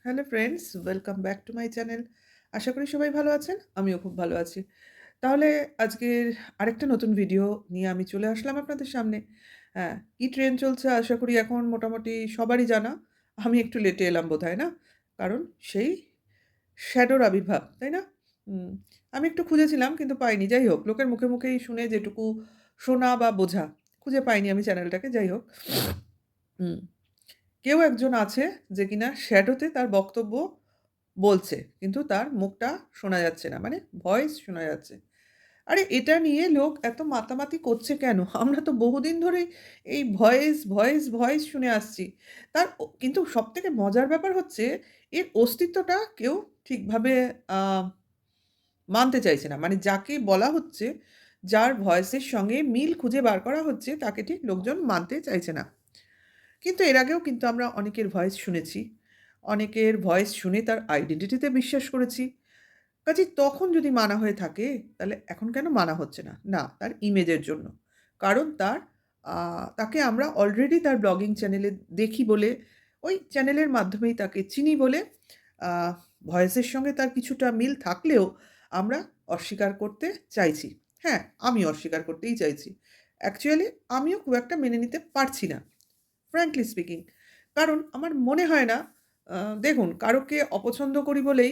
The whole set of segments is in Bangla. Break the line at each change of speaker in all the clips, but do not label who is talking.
Hello friends, welcome back to my channel. আশা করি সবাই ভালো আছেন। আমিও খুব ভালো আছি। তাহলে আজকের আরেকটা নতুন ভিডিও নিয়ে আমি চলে আসলাম আপনাদের সামনে। হ্যাঁ, কি ট্রেন্ড চলছে আশা করি এখন মোটামুটি সবারই জানা। আমি একটু লেটে এলাম বোধহয় না? কারণ সেই শ্যাডোর আবির্ভাব, তাই না? হুম, আমি একটু খুঁজেছিলাম কিন্তু পাইনি। যাই হোক, লোকের মুখে, মুখেই শুনে যেটুকু শোনা বা বোঝা, খুঁজে পাইনি আমি চ্যানেলটাকে। যাই হোক। হুম। কেউ একজন আছে যে কিনা শ্যাডোতে তার বক্তব্য বলছে। কিন্তু তার মুখটা শোনা যাচ্ছে না। মানে ভয়েস শোনা যাচ্ছে। আরে এটা নিয়ে লোক এত মাতামাতি করছে কেন? আমরা তো বহুদিন ধরেই এই ভয়েস শুনে আসছি। কিন্তু সবথেকে মজার ব্যাপার হচ্ছে এর অস্তিত্বটা কেউ ঠিকভাবে আ মানতে চাইছে না। মানে যাকে বলা হচ্ছে, যার ভয়েসের সঙ্গে মিল খুঁজে বার করা হচ্ছে তাকে ঠিক লোকজন মানতে চাইছে না। কিন্তু এর আগেও কিন্তু আমরা অনেকের ভয়েস শুনেছি। অনেকের ভয়েস শুনে তার আইডেন্টিটিতে বিশ্বাস করেছি। কাজেই তখন যদি মানা হয়ে থাকে, তাহলে এখন কেন মানা হচ্ছে না? না, তার ইমেজের জন্য। কারণ আ তাকে আমরা অলরেডি তার ব্লগিং চ্যানেলে দেখি বলে, ওই চ্যানেলের মাধ্যমেই তাকে চিনি বলে আ ভয়েসের সঙ্গে তার কিছুটা মিল থাকলেও আমরা অস্বীকার করতে চাইছি। হ্যাঁ, আমি অস্বীকার করতেই চাইছি। অ্যাকচুয়ালি আমিও খুব একটা মেনে নিতে পারছি না। Frankly speaking. কারণ আমার মনে হয় না আ দেখুন কারোকে অপছন্দ করি বলেই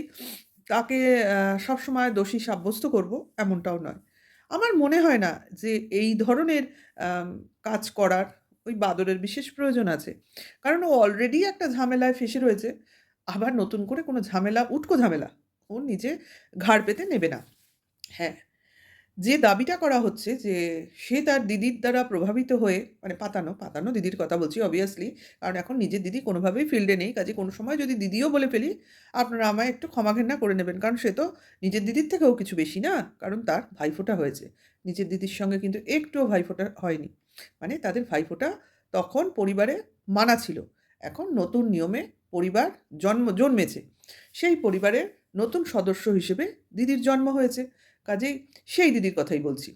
তাকে আ সবসময় দোষী সাব্যস্ত করব এমনটাও নয়। আমার মনে হয় না যে এই ধরনের আম কাজ করার ওই বাদরের বিশেষ প্রয়োজন আছে। কারণ ও অলরেডি একটা ঝামেলায় ফেঁসে রয়েছে। আবার নতুন করে কোনো ঝামেলা, উটকো ঝামেলা ও নিজে ঘাড় পেতে নেবে না। হ্যাঁ। যে দাবিটা করা হচ্ছে যে সে তার দিদির দ্বারা প্রভাবিত হয়ে মানে পাতানো দিদির কথা বলছি obviously কারণ এখন নিজের দিদি কোনোভাবেই ফিল্ডে নেই। কাজেই কোনো সময় যদি দিদিও বলে ফেলি, আপনারা আমায় একটু ক্ষমা ঘেন্না করে নেবেন। কারণ সে তো নিজের দিদির থেকেও কিছু বেশি না। কারণ তার ভাইফোঁটা হয়েছে। নিজের দিদির সঙ্গে কিন্তু একটুও ভাইফোঁটা হয়নি। মানে তাদের ভাইফোঁটা তখন পরিবারে মানা ছিল। এখন নতুন নিয়মে পরিবার জন্মেছে। সেই পরিবারের নতুন সদস্য হিসেবে দিদির জন্ম হয়েছে। কাজেই সেই দিদির কথাই বলছি।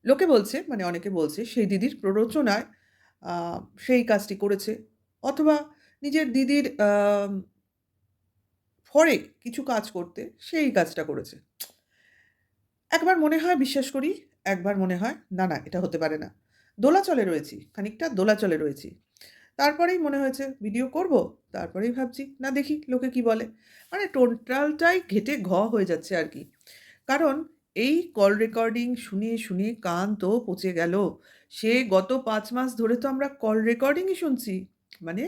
লোকে বলছে মানে অনেকে বলছে সেই দিদির প্ররোচনায় আ সেই কাজটি করেছে। অথবা নিজের দিদির ফরে কিছু কাজ করতে সেই কাজটা করেছে। একবার মনে হয় বিশ্বাস করি, একবার মনে হয় না, না এটা হতে পারে না। দোলাচলে রয়েছি, খানিকটা দোলাচলে রয়েছি। তারপরেই মনে হয়েছে ভিডিও করব। তারপরেই ভাবছি না দেখি লোকে কি বলে। মানে টোটালটাই ঘেঁটে হয়ে যাচ্ছে আরকি। কারণ এই কল রেকর্ডিং শুনিয়ে, শুনিয়ে কান তো পচে গেল। সে গত ৫ মাস ধরে তো আমরা কল রেকর্ডিংই শুনছি। মানে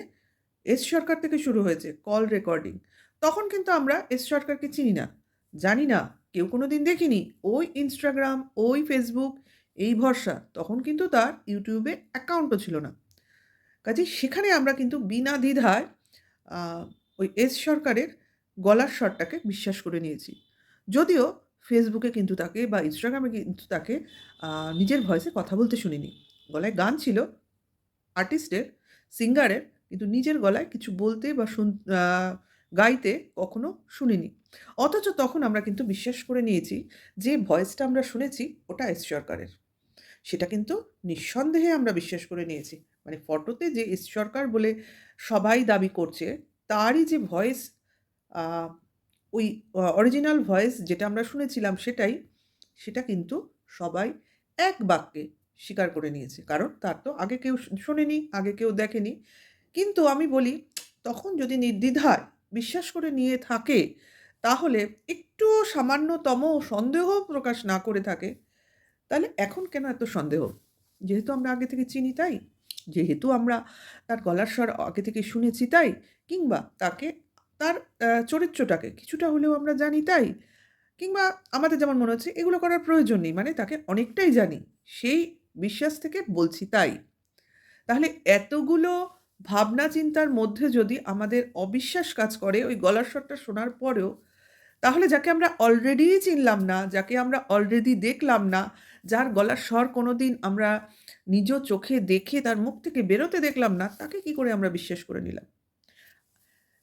এস সরকার থেকে শুরু হয়েছে কল রেকর্ডিং। তখন কিন্তু আমরা এস সরকারকে চিনি না, জানি না, কেউ কোনোদিন দেখিনি। ওই Instagram, ওই Facebook এই ভরসা। তখন কিন্তু তার YouTube এ অ্যাকাউন্টও ছিল না। কাজেই সেখানে আমরা কিন্তু বিনা দ্বিধায় আ ওই এস সরকারের গলার স্বরটাকে বিশ্বাস করে নিয়েছি। যদিও ফেসবুকে কিন্তু তাকে বা Instagram এ কিন্তু তাকে আ নিজের ভয়েসে কথা বলতে শুনিনি। গলায় গান ছিল আর্টিস্টের, সিঙ্গারের কিন্তু নিজের গলায় কিছু বলতে বা আ গাইতে কখনো শুনিনি। অথচ তখন আমরা কিন্তু বিশ্বাস করে নিয়েছি যে ভয়েসটা আমরা শুনেছি ওটা এস সরকারের। সেটা কিন্তু নিঃসন্দেহে আমরা বিশ্বাস করে নিয়েছি। মানে ফটোতে যে এস সরকার বলে সবাই দাবি করছে, তারই যে ভয়েস আ ওই অরিজিনাল ভয়েস যেটা আমরা শুনেছিলাম সেটা কিন্তু সবাই এক বাক্যে স্বীকার করে নিয়েছে। কারণ তার তো আগে কেউ শোনেনি, আগে কেউ দেখেনি। কিন্তু আমি বলি তখন যদি নির্দ্বিধায় বিশ্বাস করে নিয়ে থাকে, তাহলে একটুও সামান্যতম সন্দেহ প্রকাশ না করে থাকে তাহলে এখন কেন এত সন্দেহ? যেহেতু আমরা আগে থেকে চিনি তাই? যেহেতু আমরা তার গলার স্বর আগে থেকে শুনেছি তাই? কিংবা তার চরিত্রটাকে কিছুটা হলেও আমরা জানি তাই? কিংবা আমাদের যেমন মনে হচ্ছে এগুলো করার প্রয়োজন নেই। মানে তাকে অনেকটাই জানি। সেই বিশ্বাস থেকে বলছি তাই। তাহলে এতগুলো ভাবনা চিন্তার মধ্যে যদি আমাদের অবিশ্বাস কাজ করে ওই গলার স্বরটা শোনার পরেও তাহলে যাকে আমরা অলরেডি চিনলাম না, যাকে আমরা অলরেডি দেখলাম না, যার গলার স্বর কোনোদিন আমরা নিজ চোখে দেখে তার মুখ থেকে বেরোতে দেখলাম না, তাকে কি করে আমরা বিশ্বাস করে নিলাম?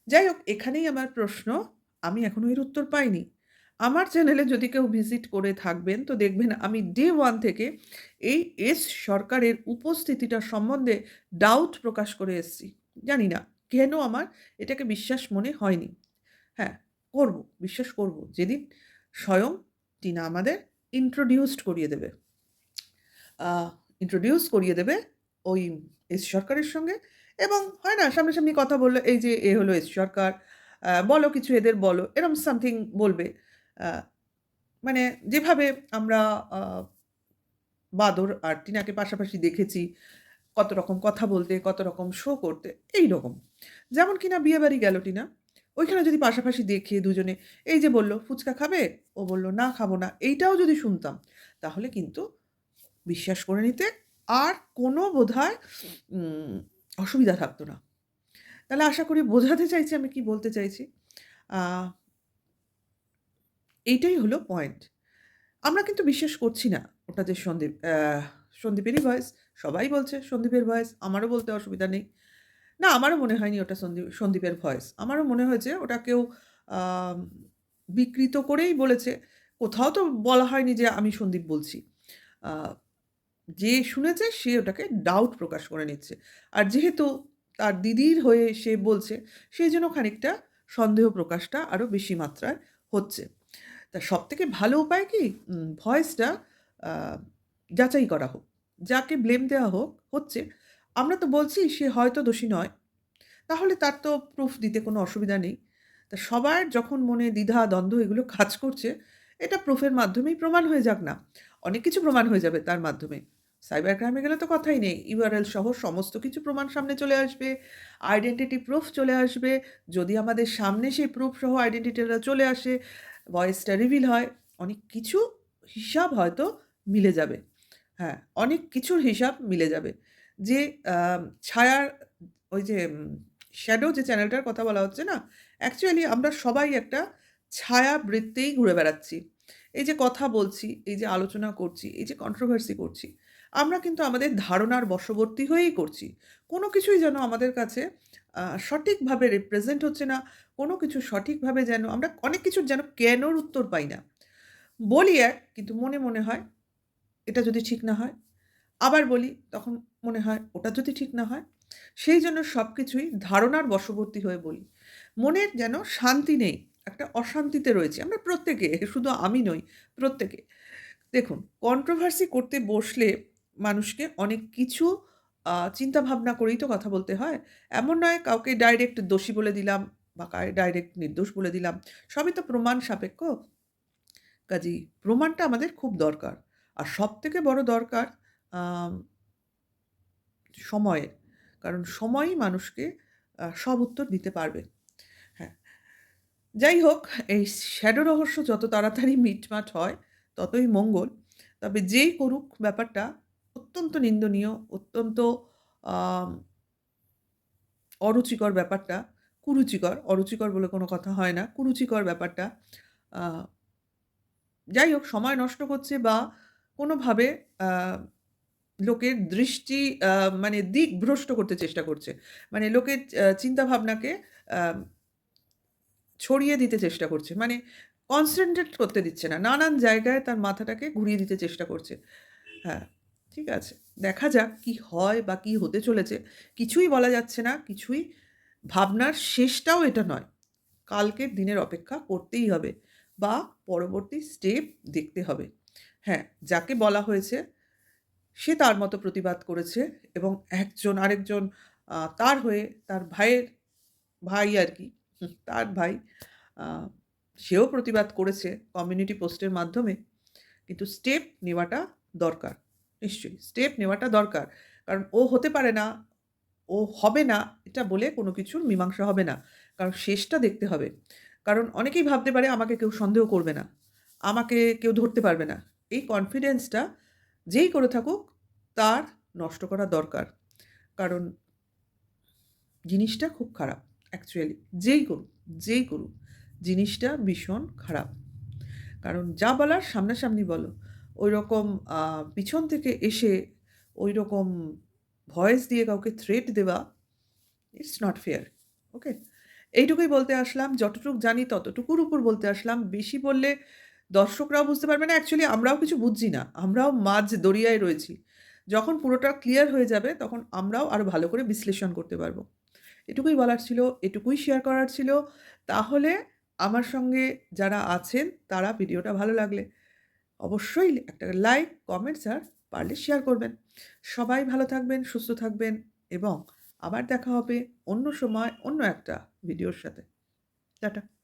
যাই হোক এখানেই আমার প্রশ্ন, আমি এখনো এর উত্তর পাইনি। আমার চ্যানেলে যদি কেউ ভিজিট করে থাকবেন তো দেখবেন আমি ডে 1 থেকে এই সরকারের উপস্থিতিটা সম্বন্ধে ডাউট প্রকাশ করে এসেছি। জানি না কেন আমার এটাকে বিশ্বাস মনে হয়নি? হ্যাঁ, করব, বিশ্বাস করব। যেদিন স্বয়ং টিনা আমাদের introduced করিয়ে দেবে। আ introduce করিয়ে দেবে ওই এস সরকারের সঙ্গে এবং হয় না সামনাসামনি কথা বলল, এই যে এ হলো এস সরকার, বলো কিছু এদের বলো, এরকম সামথিং বলবে। আ মানে যেভাবে আমরা আ বাদর আর টিনাকে পাশাপাশি দেখেছি কত রকম কথা বলতে, কত রকম শো করতে, এইরকম। যেমন কিনা বিয়েবাড়ি গেল টিনা। ওইখানে যদি পাশাপাশি দেখে দুজনে এই যে বলল, "ফুচকা খাবে?" ও বলল, "না, খাবো না।" এইটাও যদি শুনতাম, তাহলে কিন্তু বিশ্বাস করে নিতে আর কোনো বোধহয় উম অসুবিধা থাকতো না। তাহলে আশা করি বোঝাতে চাইছি আমি কি বলতে চাইছি। আ এইটাই হলো পয়েন্ট। আমরা কিন্তু বিশ্বাস করছি না ওটা যে সন্দীপেরই ভয়েস। সবাই বলছে সন্দীপের ভয়েস। আমারও বলতে অসুবিধা নেই। না, আমারও মনে হয়নি ওটা সন্দীপের ভয়েস। আমারও মনে হয়েছে ওটা কেউ আম বিকৃত করেই বলেছে। কোথাও তো বলা হয়নি যে আমি সন্দীপ বলছি। আ যে শুনেছে সে ওটাকে ডাউট প্রকাশ করে নিচ্ছে। আর যেহেতু তার দিদির হয়ে সে বলছে, সেজন্য খানিকটা সন্দেহ প্রকাশটা আরো বেশি মাত্রায় হচ্ছে। তা সবথেকে ভালো উপায় কি? ভয়েসটা আ যাচাই করা হোক। যাকে ব্লেম দেওয়া হচ্ছে, আমরা তো বলছি সে হয়তো দোষী নয়। তাহলে তার তো প্রুফ দিতে কোনো অসুবিধা নেই। তা সবার যখন মনে দ্বিধা, দ্বন্দ্ব এগুলো কাজ করছে, এটা প্রুফের মাধ্যমেই প্রমাণ হয়ে যাক না। অনেক কিছু প্রমাণ হয়ে যাবে তার মাধ্যমে। সাইবার ক্রাইমে গেলে তো কথাই নেই। ইউআরএল সহ সমস্ত কিছু প্রমাণ সামনে চলে আসবে। আইডেন্টিটি প্রুফ চলে আসবে। যদি আমাদের সামনে সেই প্রুফ সহ আইডেন্টিটিটা চলে আসে, ভয়েসটা রিভিল হয়, অনেক কিছু হিসাব হয়তো মিলে যাবে। হ্যাঁ, অনেক কিছুর হিসাব মিলে যাবে। যে আ ছায়ার ওই যে শ্যাডো যে চ্যানেলটার কথা বলা হচ্ছে না? অ্যাকচুয়ালি আমরা সবাই একটা ছায়াবৃত্তেই ঘুরে বেড়াচ্ছি। এই যে কথা বলছি, এই যে আলোচনা করছি, এই যে কন্ট্রোভার্সি করছি, আমরা কিন্তু আমাদের ধারণার বশবর্তী হয়েই করছি। কোনো কিছুই যেন আমাদের কাছে সঠিকভাবে রিপ্রেজেন্ট হচ্ছে না। কোনো কিছু সঠিকভাবে যেন আমরা অনেক কিছুর যেন কেনর উত্তর পাই না। বলি এক, কিন্তু মনে, মনে হয় এটা যদি ঠিক না হয়? আবার বলি, তখন মনে হয় ওটা যদি ঠিক না হয়? সেইজন্য সবকিছুই ধারণার বশবর্তী হয়ে বলি। মনের যেন শান্তি নেই। একটা অশান্তিতে রয়েছি। আমরা প্রত্যেকে, শুধু আমি নই, প্রত্যেকে। দেখুন, কন্ট্রোভার্সি করতে বসলে মানুষকে অনেক কিছু চিন্তাভাবনা করেই তো কথা বলতে হয়। এমন নয় কাউকে ডাইরেক্ট দোষী বলে দিলাম বা ডাইরেক্ট নির্দোষ বলে দিলাম। সবই তো প্রমাণ সাপেক্ষ। কাজেই প্রমাণটা আমাদের খুব দরকার। আর সবথেকে বড় দরকার আম সময়ের। কারণ সময়ই মানুষকে সব উত্তর দিতে পারবে। হ্যাঁ, যাই হোক এই শ্যাডো রহস্য যত তাড়াতাড়ি মিটমাট হয় ততই মঙ্গল। তবে যেই করুক ব্যাপারটা অত্যন্ত নিন্দনীয়, অত্যন্ত আম অরুচিকর ব্যাপারটা, কুরুচিকর, অরুচিকর বলে কোনো কথা হয় না। কুরুচিকর ব্যাপারটা। আ যাই হোক সময় নষ্ট করছে বা কোনোভাবে আ লোকের দৃষ্টি আ মানে দিক ভ্রষ্ট করতে চেষ্টা করছে। মানে লোকের চিন্তাভাবনাকে আম ছড়িয়ে দিতে চেষ্টা করছে। মানে কনসেনট্রেট করতে দিচ্ছে না। নানান জায়গায় তার মাথাটাকে ঘুরিয়ে দিতে চেষ্টা করছে। হ্যাঁ, ঠিক আছে। দেখা যাক কি হয় বা কি হতে চলেছে। কিছুই বলা যাচ্ছে না। কিছুই ভাবনার শেষটাও এটা নয়। কালকের দিনের অপেক্ষা করতেই হবে বা পরবর্তী স্টেপ দেখতে হবে। হ্যাঁ, যাকে বলা হয়েছে সে তার মতো প্রতিবাদ করেছে এবং একজন আরেকজন তার হয়ে তার ভাইয়ের ভাই আরকি, তার ভাই আ সেও প্রতিবাদ করেছে কমিউনিটি পোস্টের মাধ্যমে। কিন্তু স্টেপ নেওয়াটা দরকার। নিশ্চয়ই স্টেপ নেওয়াটা দরকার। কারণ ও হতে পারে না, ও হবে না এটা বলে কোনো কিছুর মীমাংসা হবে না। কারণ শেষটা দেখতে হবে। কারণ অনেকেই ভাবতে পারে আমাকে কেউ সন্দেহ করবে না। আমাকে কেউ ধরতে পারবে না। এই কনফিডেন্সটা যেই করে থাকুক তার নষ্ট করা দরকার। কারণ জিনিসটা খুব খারাপ অ্যাকচুয়ালি। যেই করুক জিনিসটা ভীষণ খারাপ। কারণ যা বলার সামনাসামনি বলো। ঐরকম আ পিছন থেকে এসে ঐরকম ভয়েস দিয়ে কাউকে থ্রেট দেওয়া ইটস নট ফেয়ার। ওকে? এইটুকুই বলতে আসলাম। যতটুক জানি ততটুকুর উপর বলতে আসলাম। বেশি বললে দর্শকরাও বুঝতে পারবে না। অ্যাকচুয়ালি আমরাও কিছু বুঝছি না। আমরাও মাঝ দরিয়ায় রয়েছি। যখন পুরোটা ক্লিয়ার হয়ে যাবে তখন আমরাও আরো ভালো করে বিশ্লেষণ করতে পারব। এটুকুই বলার ছিল, এটুকুই শেয়ার করার ছিল। তাহলে আমার সঙ্গে যারা আছেন তারা ভিডিওটা ভালো লাগলে অবশ্যই একটা লাইক, কমেন্টস আর পারলে শেয়ার করবেন। সবাই ভালো থাকবেন, সুস্থ থাকবেন এবং আবার দেখা হবে অন্য সময় অন্য একটা ভিডিওর সাথে। টাটা।